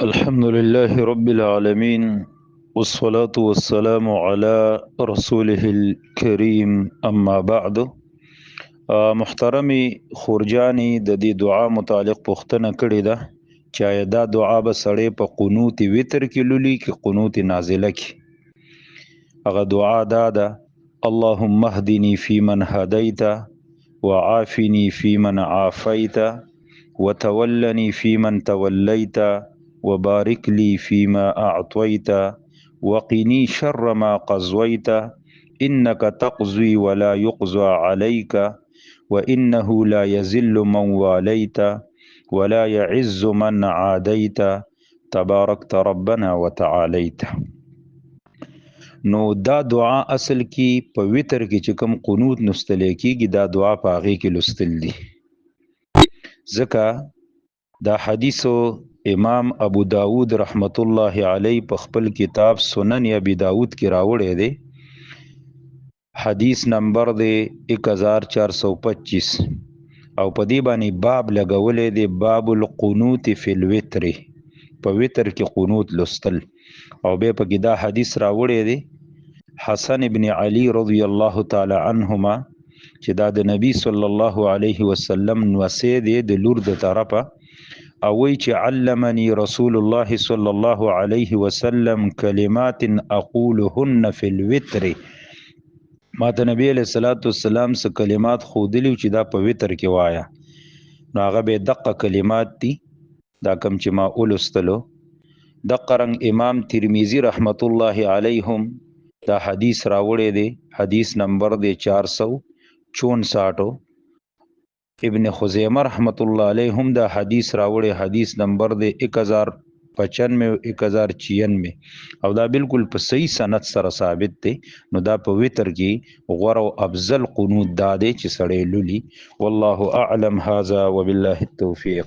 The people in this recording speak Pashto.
الحمد لله رب العالمين، والصلاة والسلام على رسوله الكريم. أما بعد، محترمي خورجاني د دې دعا متعلق پوښتنه کړې ده چې آیا دا دعا به سړی په قنوت وتر کې لولي کې قنوت نازله کې. هغه دعا دا ده: اللهم اهدني فيمن هديت، وعافني فيمن عافيت، وتولني فيمن توليت، وبارك لي فيما أعطيت، وقني شر ما قضيت، إنك تقضي ولا يقضى عليك، وإنه لا يذل من واليت، ولا يعز من عاديت، تباركت ربنا وتعاليت. نو دا دعا اصل کې په وتر کې چې کوم قنوت نستل کېږي، دا دعا په هغې کې لوستل دي. ځکه دا حدیثو امام ابو داود رحمت الله علیه په خپل کتاب سنن ابي داود کې راوړی دی. حدیث نمبر دی 1425 او په دې باندې باب لګولې دی، باب القنوت فی الوتر، په وتر کې قنوت لوستل. او به په کې دا حدیث راوړی دی حسن ابن علی رضی الله تعالی عنهما چې دا د نبی صلی الله علیه وسلم نوسی دی د لور د طرفه، او وی چې علمني رسول الله صلی الله علیه وسلم کلمات اقولهن فی الوتر. ما ته نبی علیہ الصلوۃ والسلام څه کلمات خودلی چې دا په وتر کې وایا. نو هغه به دقه کلمات دي دا کم چې ما ولستلو. دقه رنګ امام ترمذی رحمت الله علیهم دا حدیث راوړی دی، حدیث نمبر دی 464. ابن خزیمه رحمت الله علیهم دا حدیث راوړی، حدیث نمبر دی 1095 1096، او دا بالکل په صحیح سند سره ثابت دی. نو دا په وتر کې غوره او افضل قنوت دا دی چې سړی لولي. والله اعلم. هذا وبالله التوفیق.